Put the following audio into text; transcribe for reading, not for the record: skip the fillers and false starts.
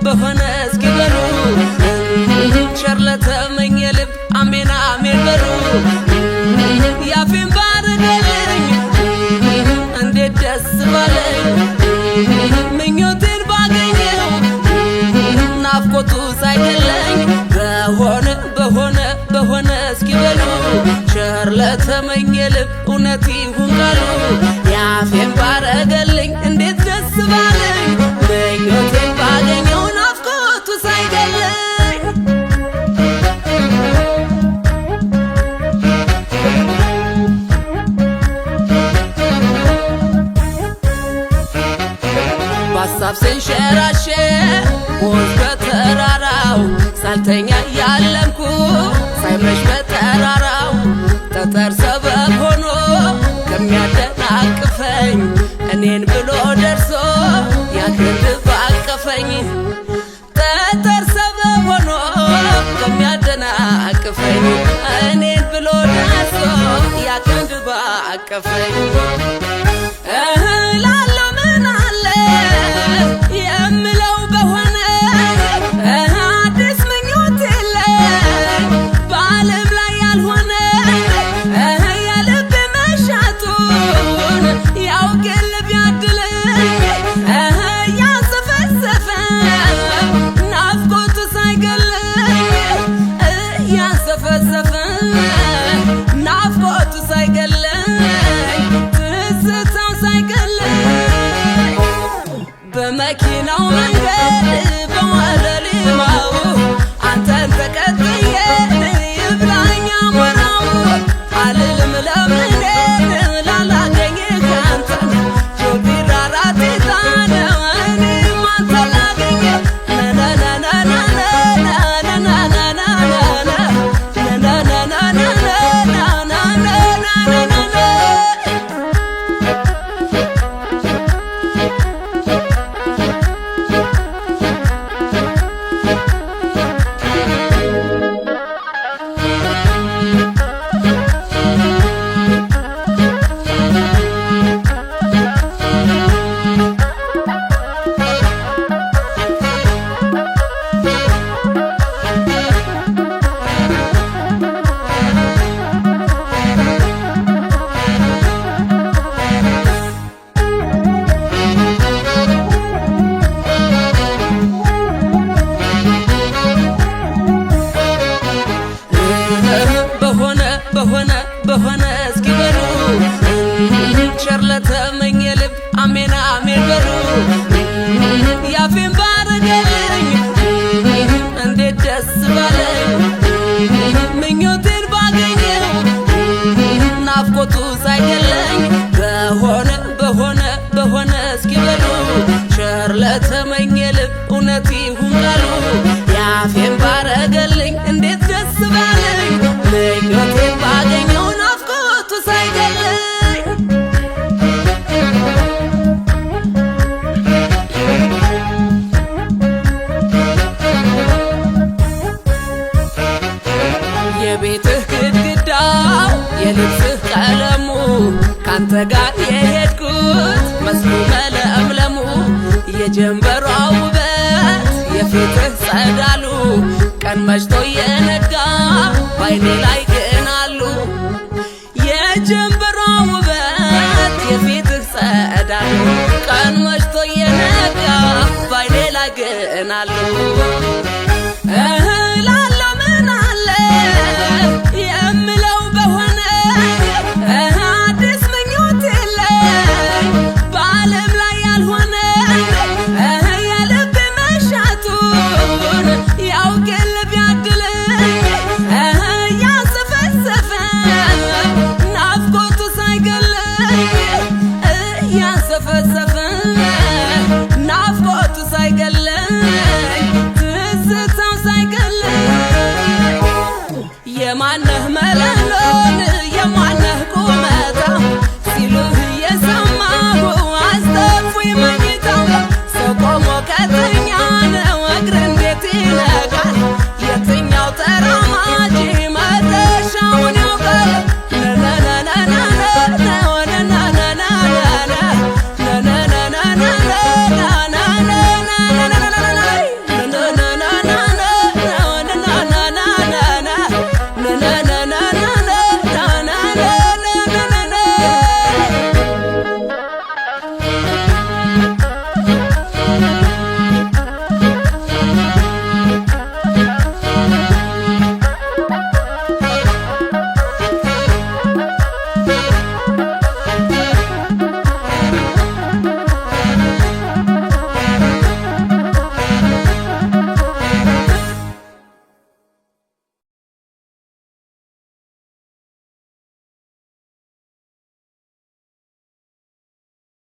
በሆነ እስኪ በሉ ቸር ለተመኘ ልብ አሜን አሜን በሉ። ያፌን ባረገልኝ እንዴት ደስ ባለኝ ምኞቴን ባገኘው ናፍቆቱ ሳይገለኝ። በሆነ እስኪ በሉ ቸር ለተመኘ ልብ እውነት ይሁን ቃሉ። ያፌን ባረገልኝ እንዴት ደስ ባለኝ ምኞቴን ባገኘው ናፍቆቱ ሳይገለኝ። በሀሳብ ስንሸራሸር ወንዝ በተራራው ሳልተኛ ያለምኩ ሳይመሽ በጠራራው ጠጠር ሰበብ ሆኖ ከሚያደናቅፈኝ እኔን ብሎ ደርሶ ያክንድ ባቀፈኝ። ጠጠር ሰበብ ሆኖ ከሚያደናቅፈኝ እኔን ብሎ ደርሶ ያክንድ ባቀፈኝ። ላለው ምን አለ የምለው በሆነ አዲስ ምኞት የለኝ በዓለም ላይ ያልሆነ የልብ መሻቱን ያውቅ ልብ ያድለኝ ያሰፈሰፈ ናፍቆቱ ሳይገለኝ ያሰፈሰፈ ናፍቆቱ ሳይገለኝ ትዝታው ሳይገለኝ በመኪናው መንገድ በወለሊማው አንተን ተከትዬ ይብላኝ አሞራው አልልም ለምኔ ላላገኝ ካንተን ጆቢራራቴታነ እኔም አንተን ላገኝ በሆነ እስኪ በሉ ቸር ለተመኘ ልብ አሜን አሜን በሉ። ያፌን ባረገልኝ እንዴት ደስ ባለኝ ምኞቴን ባገኘው ናፍቆቱ ሳይገለኝ። በሆነ እስኪ በሉ ቸር ለተመኘ ልብ እውነት ይሁን ቃሉ። ያፌን ባረገልኝ እንዴት ደስ ባለኝ ምኞቴን ባገኘው ናፍቆቱ ሳይገለኝ። የቤትህ ግድግዳው የልብስህ ቀለሙ ካንተ ጋር የሄድኩት መስሉ መለምለሙ የጀንበሯ ውበት የፊትህ ጸዳሉ ቀን መሽቶ የነጋ ባይኔ ላይ ግን አሉ። የጀንበሯ ውበት የፊትህ ጸዳሉ ቀን መሽቶ የነጋ ባይኔ ላይ ግን አሉ። ላለው ምን አለ የምለው በሆነ አዲስ ምኞት የለኝ በዓለም ላይ ያልሆነ የልብ መሻቱን ያውቅ ልብ ያድለኝ ያሰፈሰፈ ናፍቆቱ ሳይገለኝ ያሰፈሰፈ ናፍቆቱ ሳይገለኝ ትዝታው ሳይገለኝ የማነህ መለሎን